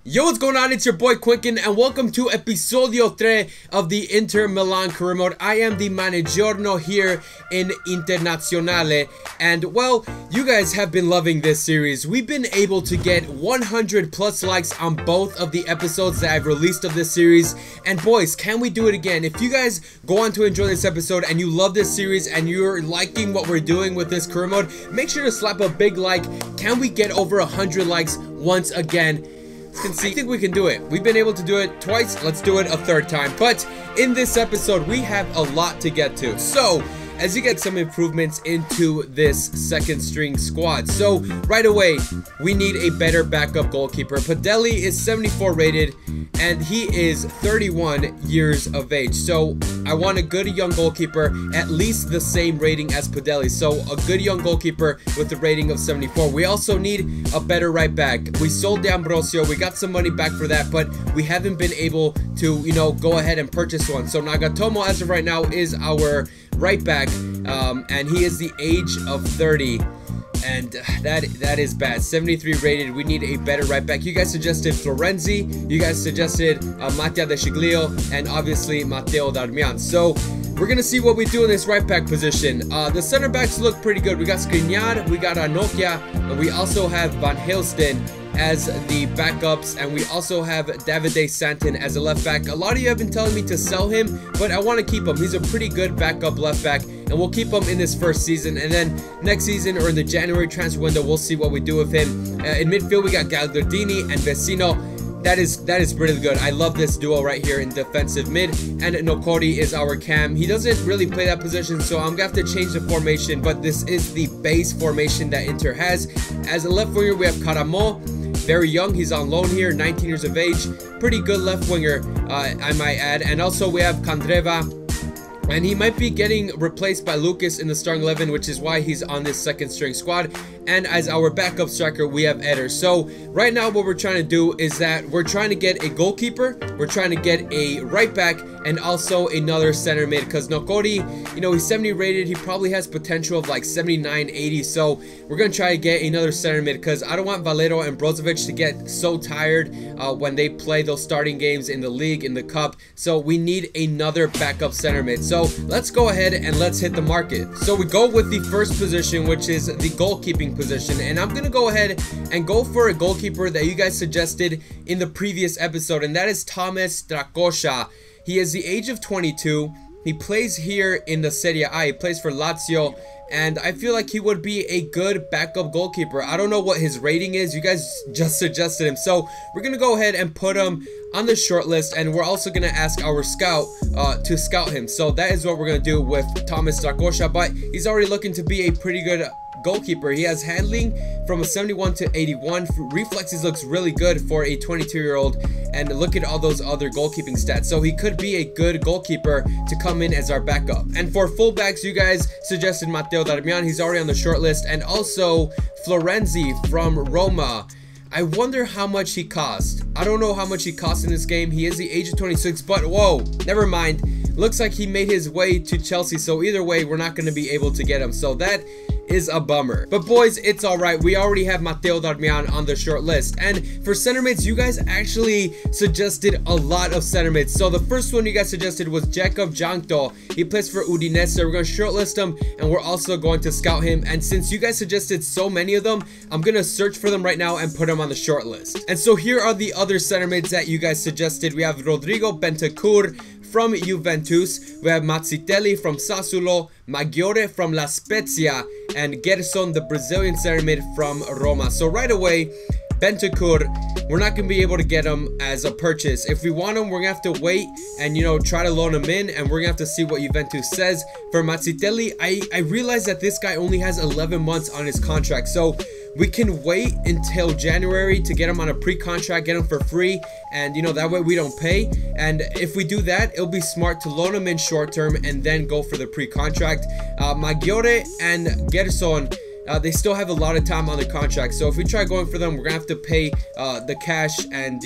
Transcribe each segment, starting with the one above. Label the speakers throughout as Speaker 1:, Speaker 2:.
Speaker 1: Yo, what's going on? It's your boy Quicken and welcome to Episodio 3 of the Inter Milan career mode. I am the Managiorno here in Internazionale, and well, you guys have been loving this series. We've been able to get 100 plus likes on both of the episodes that I've released of this series, and boys, can we do it again? If you guys go on to enjoy this episode and you love this series and you're liking what we're doing with this career mode, make sure to slap a big like. Can we get over 100 likes once again? I think we can do it. We've been able to do it twice. Let's do it a third time. But in this episode, we have a lot to get to. So, as you get some improvements into this second string squad. So, right away, we need a better backup goalkeeper. Padelli is 74 rated, and he is 31 years of age. So, I want a good young goalkeeper, at least the same rating as Padelli. So, a good young goalkeeper with a rating of 74. We also need a better right back. We sold D'Ambrosio. We got some money back for that, but we haven't been able to, go ahead and purchase one. So, Nagatomo, as of right now, is our right back, and he is the age of 30, and that is bad. 73 rated. We need a better right back. You guys suggested Florenzi, you guys suggested Mattia De Sciglio, and obviously Matteo Darmian. So we're gonna see what we do in this right back position. The center backs look pretty good. We got Skriniar, we got Anokia, and we also have Van Hilsten as the backups, and we also have Davide Santin as a left back. A lot of you have been telling me to sell him, but I want to keep him. He's a pretty good backup left back, and we'll keep him in this first season, and then next season or in the January transfer window, we'll see what we do with him. In midfield, we got Gagliardini and Vecino. That is really good. I love this duo right here in defensive mid, and Nokori is our cam. He doesn't really play that position, so I'm gonna have to change the formation, but this is the base formation that Inter has. As a left winger, we have Karamo. Very young, he's on loan here, 19 years of age. Pretty good left winger, I might add. And also we have Candreva, and he might be getting replaced by Lucas in the starting 11, which is why he's on this second string squad. And as our backup striker, we have Eder. So right now what we're trying to do is that we're trying to get a goalkeeper, we're trying to get a right back, and also another center mid, because Nokori, he's 70 rated. He probably has potential of like 79, 80. So we're going to try to get another center mid, because I don't want Valero and Brozovic to get so tired when they play those starting games in the league, in the cup. So we need another backup center mid. So let's go ahead and let's hit the market. So we go with the first position, which is the goalkeeping position, and I'm gonna go ahead and go for a goalkeeper that you guys suggested in the previous episode, and that is Thomas Strakosha. He is the age of 22. He plays here in the Serie A. He plays for Lazio, and I feel like he would be a good backup goalkeeper. I don't know what his rating is. You guys just suggested him, so we're gonna go ahead and put him on the short list, and we're also gonna ask our scout to scout him. So that is what we're gonna do with Thomas Strakosha, but he's already looking to be a pretty good goalkeeper. He has handling from a 71 to 81. Reflexes looks really good for a 22-year-old, and look at all those other goalkeeping stats. So he could be a good goalkeeper to come in as our backup. And for fullbacks, you guys suggested Matteo Darmian. He's already on the short list, and also Florenzi from Roma. I wonder how much he cost. I don't know how much he cost in this game. He is the age of 26, but whoa, never mind. Looks like he made his way to Chelsea, so either way, we're not going to be able to get him. So that is a bummer. But boys, it's alright. We already have Matteo Darmian on the short list. And for center mids, you guys actually suggested a lot of center mids. So the first one you guys suggested was Jacob Jankto. He plays for Udinese. We're going to shortlist him, and we're also going to scout him. And since you guys suggested so many of them, I'm going to search for them right now and put them on the short list. And so here are the other center mids that you guys suggested. We have Rodrigo Bentancur from Juventus, we have Mazzitelli from Sassuolo, Maggiore from La Spezia, and Gerson, the Brazilian center mid from Roma. So right away, Bentancur, we're not going to be able to get him as a purchase. If we want him, we're going to have to wait and, try to loan him in, and we're going to have to see what Juventus says. For Mazzitelli, I realize that this guy only has 11 months on his contract, so we can wait until January to get him on a pre-contract, get him for free, and that way we don't pay. And if we do that, it'll be smart to loan him in short term and then go for the pre-contract. Maggiore and Gerson, they still have a lot of time on the contract, so if we try going for them, we're gonna have to pay the cash, and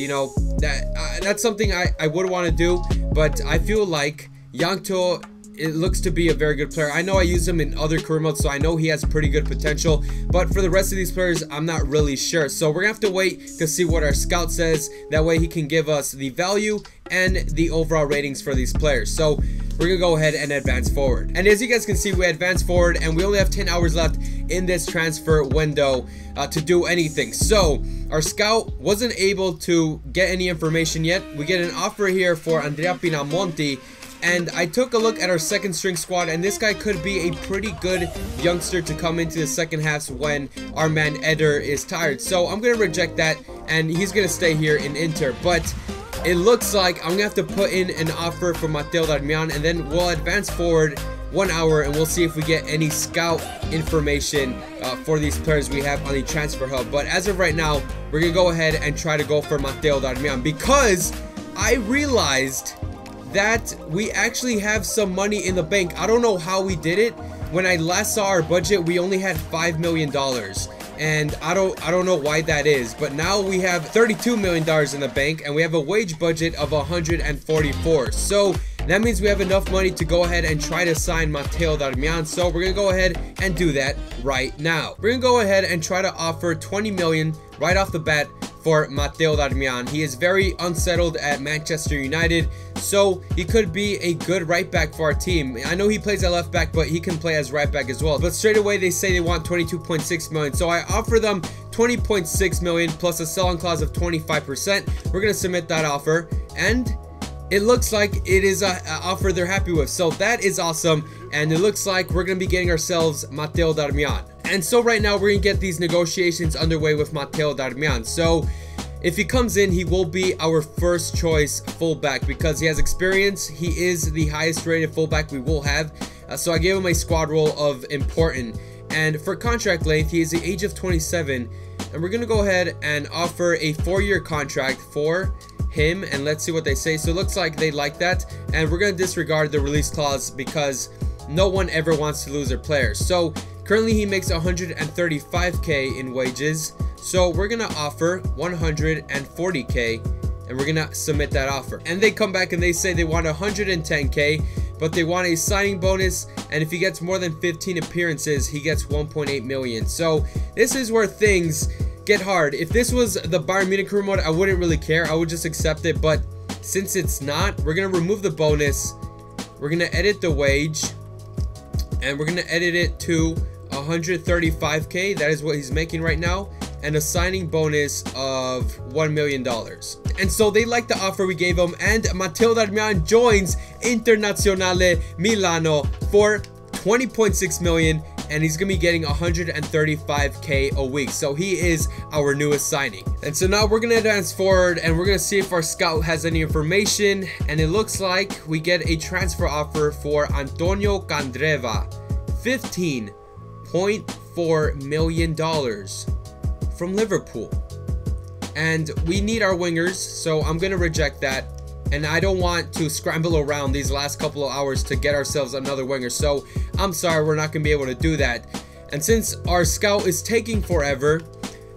Speaker 1: that's something I would want to do. But I feel like Jankto it looks to be a very good player. I know I use him in other career modes, so I know he has pretty good potential, but for the rest of these players, I'm not really sure. So we're gonna have to wait to see what our scout says. That way he can give us the value and the overall ratings for these players. So we're gonna go ahead and advance forward. And as you guys can see, we advance forward and we only have 10 hours left in this transfer window to do anything. So our scout wasn't able to get any information yet. We get an offer here for Andrea Pinamonti, and I took a look at our second string squad, and this guy could be a pretty good youngster to come into the second halves when our man Eder is tired. So I'm gonna reject that, and he's gonna stay here in Inter. But it looks like I'm gonna have to put in an offer for Matteo Darmian, and then we'll advance forward 1 hour and we'll see if we get any scout information for these players we have on the transfer hub. But as of right now, we're gonna go ahead and try to go for Matteo Darmian, because I realized that we actually have some money in the bank. I don't know how we did it. When I last saw our budget, we only had $5 million. And I don't know why that is, but now we have $32 million in the bank, and we have a wage budget of 144. So that means we have enough money to go ahead and try to sign Matteo Darmian. So we're gonna go ahead and do that right now. We're gonna go ahead and try to offer 20 million right off the bat for Matteo Darmian. He is very unsettled at Manchester United, so he could be a good right back for our team. I know he plays at left back, but he can play as right back as well. But straight away they say they want 22.6 million, so I offer them 20.6 million plus a sell-on clause of 25%. We're gonna submit that offer, and it looks like it is an offer they're happy with, so that is awesome. And it looks like we're gonna be getting ourselves Matteo Darmian. And so right now we're gonna get these negotiations underway with Matteo Darmian. So if he comes in, he will be our first choice fullback because he has experience. He is the highest rated fullback we will have. So I gave him a squad role of important. And for contract length, he is the age of 27. And we're gonna go ahead and offer a 4-year contract for him, and let's see what they say. So it looks like they like that, and we're gonna disregard the release clause because no one ever wants to lose their players. So currently he makes 135k in wages, so we're gonna offer 140k, and we're gonna submit that offer. And they come back and they say they want 110k, but they want a signing bonus, and if he gets more than 15 appearances, he gets 1.8 million. So this is where things get hard. If this was the Bayern Munich career mode, I wouldn't really care. I would just accept it, but since it's not, we're gonna remove the bonus. We're gonna edit the wage, and we're gonna edit it to 135k. That is what he's making right now, and a signing bonus of $1 million. And so they like the offer we gave him, and Matteo Darmian joins Internazionale Milano for 20.6 million, and he's gonna be getting 135k a week. So he is our newest signing. And so now we're gonna advance forward and we're gonna see if our scout has any information, and it looks like we get a transfer offer for Antonio Candreva, $15.4 million from Liverpool. And we need our wingers, so I'm gonna reject that. And I don't want to scramble around these last couple of hours to get ourselves another winger. So I'm sorry, we're not gonna be able to do that. And since our scout is taking forever,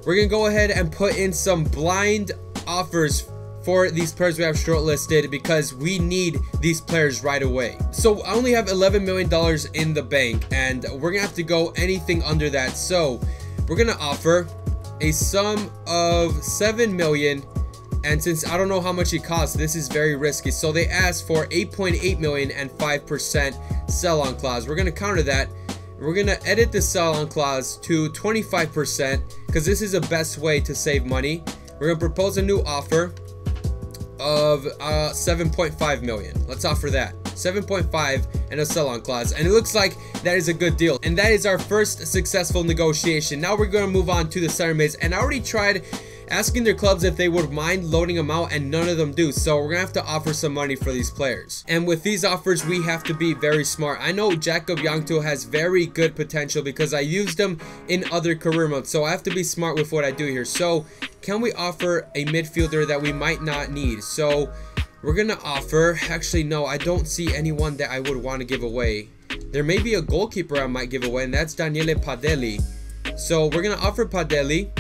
Speaker 1: we're gonna go ahead and put in some blind offers for these players we have shortlisted because we need these players right away. So I only have $11 million in the bank, and we're gonna have to go anything under that. So we're gonna offer a sum of 7 million. And since I don't know how much it costs, this is very risky. So they asked for 8.8 million and 5% sell-on clause. We're gonna counter that. We're gonna edit the sell-on clause to 25% because this is the best way to save money. We're gonna propose a new offer of 7.5 million. Let's offer that. 7.5 and a sell-on clause, and it looks like that is a good deal, and that is our first successful negotiation. Now we're going to move on to the center mids, and I already tried asking their clubs if they would mind loading them out, and none of them do. So we're gonna have to offer some money for these players, and with these offers we have to be very smart. I know Jacob Youngto has very good potential because I used him in other career modes, so I have to be smart with what I do here. So can we offer a midfielder that we might not need? So we're gonna offer, actually no, I don't see anyone that I would want to give away. There may be a goalkeeper I might give away, and that's Daniele Padelli. So we're gonna offer Padelli,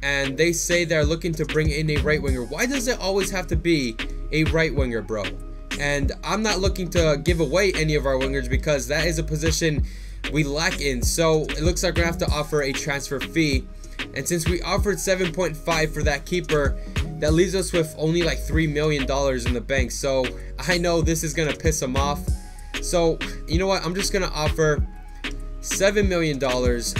Speaker 1: and they say they're looking to bring in a right winger. Why does it always have to be a right winger, bro? And I'm not looking to give away any of our wingers because that is a position we lack in. So it looks like we're gonna have to offer a transfer fee. And since we offered 7.5 for that keeper, that leaves us with only like $3 million in the bank. So I know this is gonna piss him off. So you know what? I'm just gonna offer $7 million.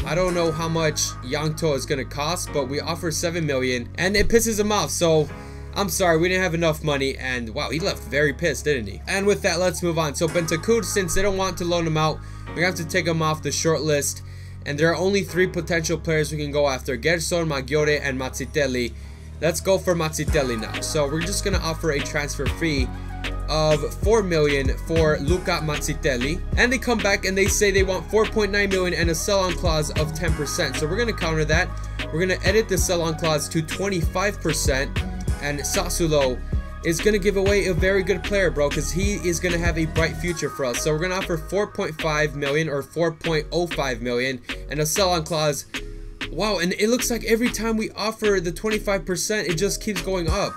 Speaker 1: I don't know how much Yangto is gonna cost, but we offer $7 million, and it pisses him off. So I'm sorry, we didn't have enough money, and wow, he left very pissed, didn't he? And with that, let's move on. So Bentancur, since they don't want to loan him out, we're gonna have to take him off the short list. And there are only 3 potential players we can go after: Gerson, Maggiore, and Mazzitelli. Let's go for Mazzitelli now. So we're just gonna offer a transfer fee of $4 million for Luca Mazzitelli, and they come back and they say they want $4.9 million and a sell-on clause of 10%. So we're gonna counter that. We're gonna edit the sell-on clause to 25%, and Sassuolo is gonna give away a very good player, bro, because he is gonna have a bright future for us. So we're gonna offer 4.5 million or 4.05 million and a sell-on clause. Wow, and it looks like every time we offer the 25%, it just keeps going up.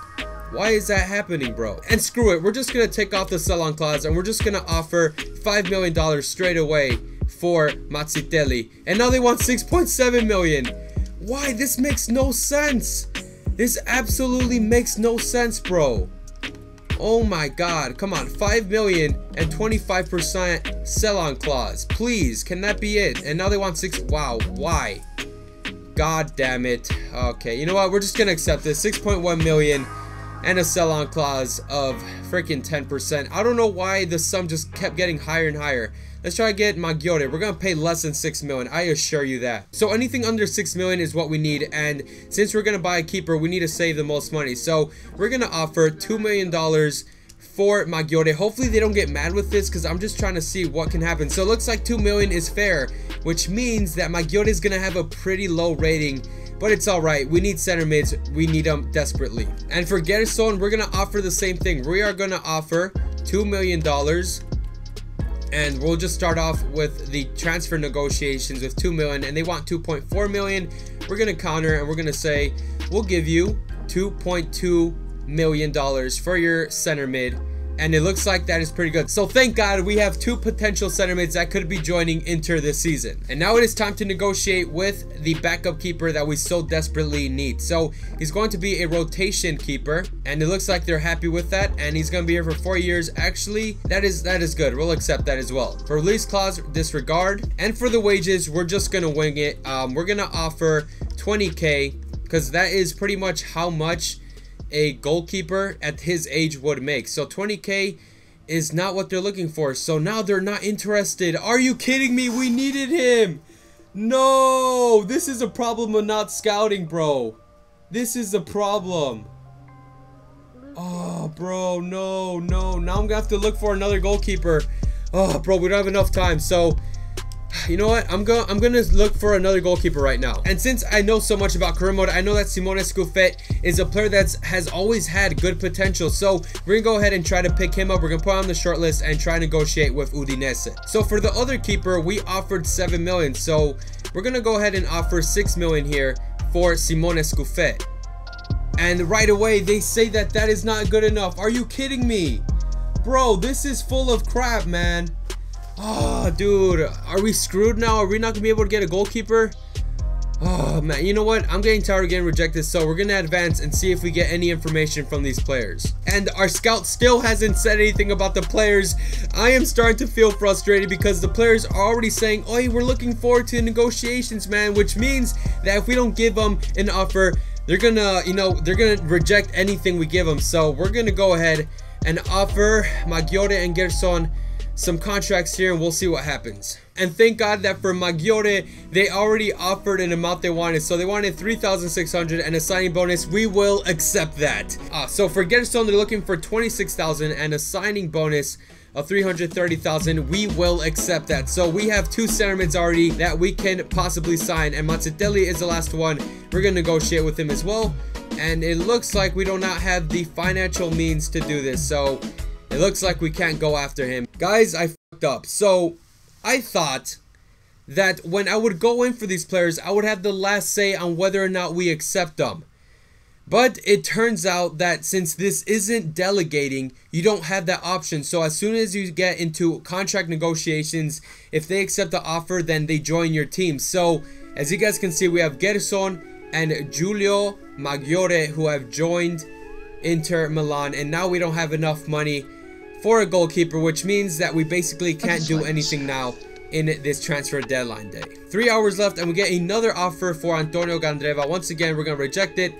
Speaker 1: Why is that happening, bro? And screw it, we're just gonna take off the sell-on clause and we're just gonna offer $5 million straight away for Mazzitelli. And now they want 6.7 million. Why? This makes no sense. This absolutely makes no sense, bro. Oh my god, come on, 5 million and 25% sell-on clause. Please, can that be it? And now they want 6. Wow, why? God damn it. Okay, you know what? We're just gonna accept this. 6.1 million and a sell-on clause of freaking 10%. I don't know why the sum just kept getting higher and higher. Let's try to get Maggiore. We're gonna pay less than 6 million, I assure you that. So anything under 6 million is what we need, and since we're gonna buy a keeper, we need to save the most money. So we're gonna offer $2 million for Maggiore. Hopefully they don't get mad with this, because I'm just trying to see what can happen. So it looks like 2 million is fair, which means that Maggiore is gonna have a pretty low rating. But it's alright, we need center mids, we need them desperately. And for Gerson, we're gonna offer the same thing. We are gonna offer $2 million. And we'll just start off with the transfer negotiations with 2 million, and they want 2.4 million. We're gonna counter and we're gonna say we'll give you $2.2 million for your center mid. And it looks like that is pretty good. So thank God we have 2 potential center mids that could be joining Inter this season. And now it is time to negotiate with the backup keeper that we so desperately need. So he's going to be a rotation keeper, and it looks like they're happy with that. And he's going to be here for 4 years. Actually, that is good. We'll accept that as well. For release clause, disregard. And for the wages, we're just going to wing it. We're going to offer 20K, because that is pretty much how much a goalkeeper at his age would make. So 20K is not what they're looking for. So now they're not interested. Are you kidding me? We needed him. No, this is a problem of not scouting, bro. This is the problem. Oh, bro, no. Now I'm gonna have to look for another goalkeeper. Oh, bro, we don't have enough time. So you know what? I'm gonna look for another goalkeeper right now. And since I know so much about career mode, I know that Simone Scuffet is a player that has always had good potential. So we're gonna go ahead and try to pick him up. We're gonna put him on the short list and try to negotiate with Udinese. So for the other keeper, we offered 7 million. So we're gonna go ahead and offer 6 million here for Simone Scuffet. And right away, they say that that is not good enough. Are you kidding me? Bro, this is full of crap, man. Oh, dude, are we screwed now? Are we not gonna be able to get a goalkeeper? Oh man, you know what? I'm getting tired of getting rejected, so we're gonna advance and see if we get any information from these players. And our scout still hasn't said anything about the players. I am starting to feel frustrated because the players are already saying, oh, we're looking forward to negotiations, man, which means that if we don't give them an offer, they're gonna, they're gonna reject anything we give them. So we're gonna go ahead and offer Maggiore and Gerson some contracts here, and we'll see what happens. And thank God that for Maggiore, they already offered an amount they wanted. So they wanted 3,600 and a signing bonus. We will accept that. So for Gerson, they're looking for 26,000 and a signing bonus of 330,000. We will accept that. So we have 2 center mids already that we can possibly sign, and Mazzitelli is the last one. We're gonna negotiate with him as well, and it looks like we do not have the financial means to do this. So it looks like we can't go after him. Guys, I fucked up. So I thought that when I would go in for these players, I would have the last say on whether or not we accept them. But it turns out that since this isn't delegating, you don't have that option. So as soon as you get into contract negotiations, if they accept the offer, then they join your team. So as you guys can see, we have Gerson and Giulio Maggiore who have joined Inter Milan, and now we don't have enough money for a goalkeeper, which means that we basically can't do anything now in this transfer deadline day. 3 hours left and we get another offer for Antonio Candreva. Once again, we're gonna reject it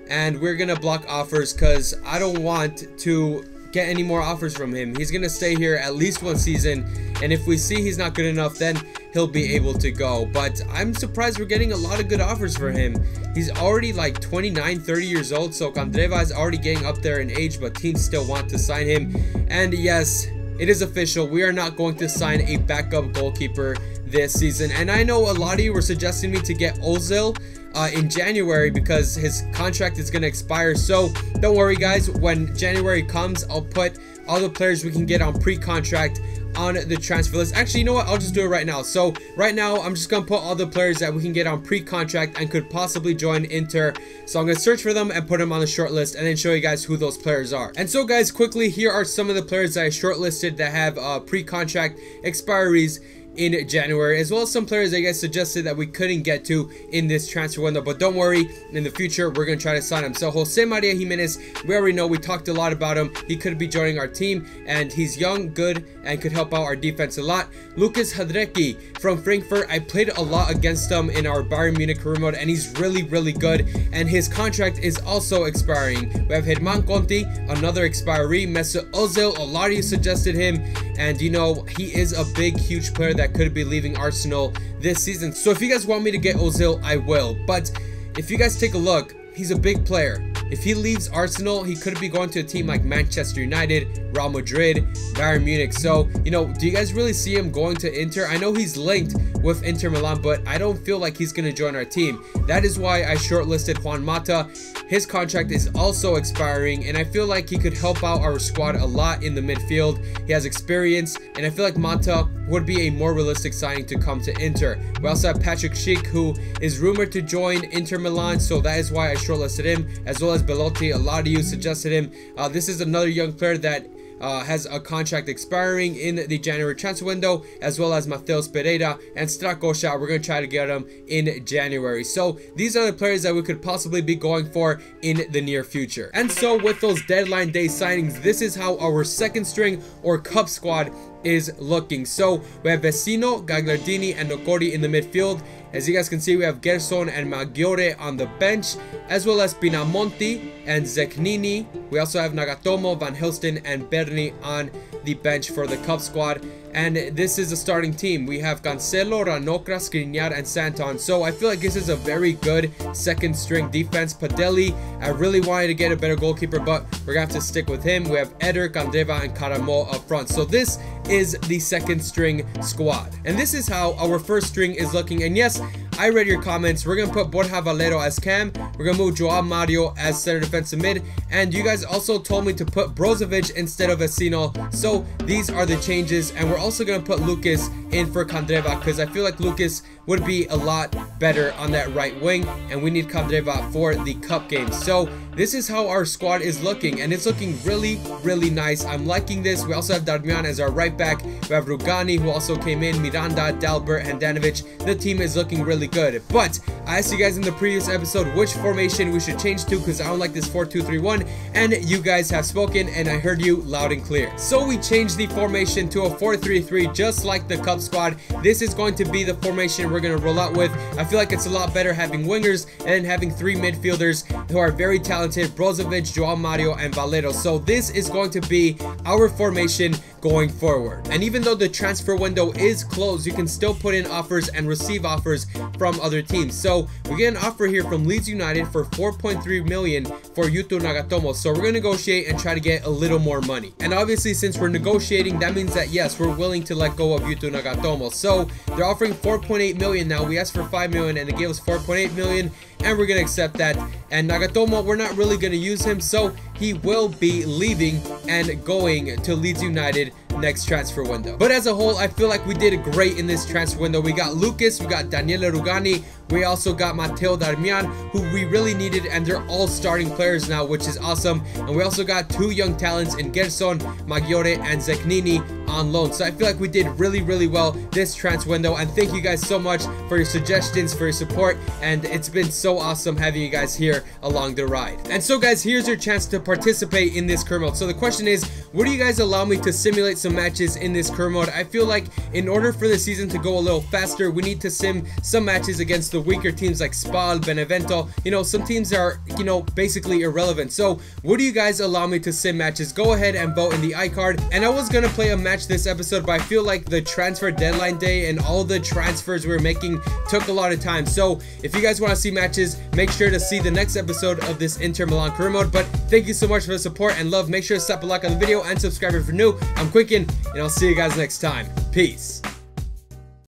Speaker 1: and we're gonna block offers because I don't want to get any more offers from him. He's gonna stay here at least 1 season, and if we see he's not good enough, then he'll be able to go. But I'm surprised we're getting a lot of good offers for him. He's already like 29, 30 years old, so Candreva is already getting up there in age, but teams still want to sign him. And yes, it is official, we are not going to sign a backup goalkeeper this season. And I know a lot of you were suggesting me to get Ozil in January because his contract is going to expire. So don't worry guys, when January comes, I'll put all the players we can get on pre-contract on the transfer list. Actually, you know what, I'll just do it right now. So right now I'm just gonna put all the players that we can get on pre-contract and could possibly join Inter. So I'm gonna search for them and put them on the short list and then show you guys who those players are. And so guys, quickly, here are some of the players that I shortlisted that have pre-contract expiries in January, as well as some players I guess suggested that we couldn't get to in this transfer window. But don't worry, in the future we're gonna try to sign him. So Jose Maria Jimenez, we already know, we talked a lot about him. He could be joining our team and he's young, good, and could help out our defense a lot. Lucas Hrdecki from Frankfurt, I played a lot against him in our Bayern Munich career mode and he's really good, and his contract is also expiring. We have Herman Conti, another expiry. Mesut Ozil, a lot of you suggested him, and you know, he is a big, huge player that could be leaving Arsenal this season. So if you guys want me to get Ozil, I will. But if you guys take a look, he's a big player. If he leaves Arsenal, he could be going to a team like Manchester United, Real Madrid, Bayern Munich. So, you know, do you guys really see him going to Inter? I know he's linked with Inter Milan, but I don't feel like he's going to join our team. That is why I shortlisted Juan Mata. His contract is also expiring, and I feel like he could help out our squad a lot in the midfield. He has experience, and I feel like Mata would be a more realistic signing to come to Inter. We also have Patrick Schick, who is rumored to join Inter Milan, so that is why I shortlisted him, as well as Belotti. A lot of you suggested him. This is another young player that has a contract expiring in the January transfer window, as well as Mateus Pereira and Strakosha. We're going to try to get them in January. So these are the players that we could possibly be going for in the near future. And so with those deadline day signings, this is how our second string or cup squad is looking. So we have Vecino, Gagliardini, and Nokori in the midfield. As you guys can see, we have Gerson and Maggiore on the bench, as well as Pinamonti and Zeknini. We also have Nagatomo, Van Hilsten, and Berni on the bench for the cup squad. And this is a starting team. We have Cancelo, Ranocra, Skriniar, and Santon. So I feel like this is a very good second string defense. Padelli, I really wanted to get a better goalkeeper, but we're gonna have to stick with him. We have Eder, Candreva, and Caramo up front. So this is the second string squad. And this is how our first string is looking. And yes, I read your comments. We're gonna put Borja Valero as cam. We're gonna move Joao Mario as center defensive mid. And you guys also told me to put Brozovic instead of Vecino. So these are the changes. And we're also gonna put Lucas in for Candreva, because I feel like Lucas would be a lot better on that right wing, and we need Candreva for the cup games. So this is how our squad is looking, and it's looking really nice. I'm liking this. We also have Darmian as our right back. We have Rugani, who also came in, Miranda, Dalbert, and Danovic. The team is looking really good. But I asked you guys in the previous episode which formation we should change to, because I don't like this 4-2-3-1, and you guys have spoken, and I heard you loud and clear. So we changed the formation to a 4-3-3, just like the cup squad. This is going to be the formation we're going to roll out with. I feel like it's a lot better having wingers and then having three midfielders who are very talented: Brozovic, Joao Mario, and Valero. So this is going to be our formation going forward. And even though the transfer window is closed, you can still put in offers and receive offers from other teams. So we get an offer here from Leeds United for 4.3 million for Yuto Nagatomo. So we're going to negotiate and try to get a little more money. And obviously, since we're negotiating, that means that yes, we're willing to let go of Yuto Nagatomo. So they're offering 4.8 million now. We asked for 5 million and they gave us 4.8 million, and we're going to accept that. And Nagatomo, we're not really going to use him, so he will be leaving and going to Leeds United next transfer window. But as a whole, I feel like we did great in this transfer window. We got Lucas, we got Daniele Rugani, we also got Matteo Darmian, who we really needed, and they're all starting players now, which is awesome. And we also got 2 young talents in Gerson, Maggiore, and Zecchini on loan. So I feel like we did really well this transfer window, and thank you guys so much for your suggestions, for your support, and it's been so awesome having you guys here along the ride. And so guys, here's your chance to participate in this career mode. So the question is, would you guys allow me to simulate some matches in this career mode? I feel like in order for the season to go a little faster, we need to sim some matches against the weaker teams like Spal, Benevento, you know, some teams are, you know, basically irrelevant. So would you guys allow me to sim matches? Go ahead and vote in the iCard. And I was gonna play a match this episode, but I feel like the transfer deadline day and all the transfers we were making took a lot of time. So if you guys want to see matches, make sure to see the next episode of this Inter Milan career mode. But thank you so much for the support and love. Make sure to slap a like on the video and subscribe if you're new. I'm Quicken, and I'll see you guys next time. Peace.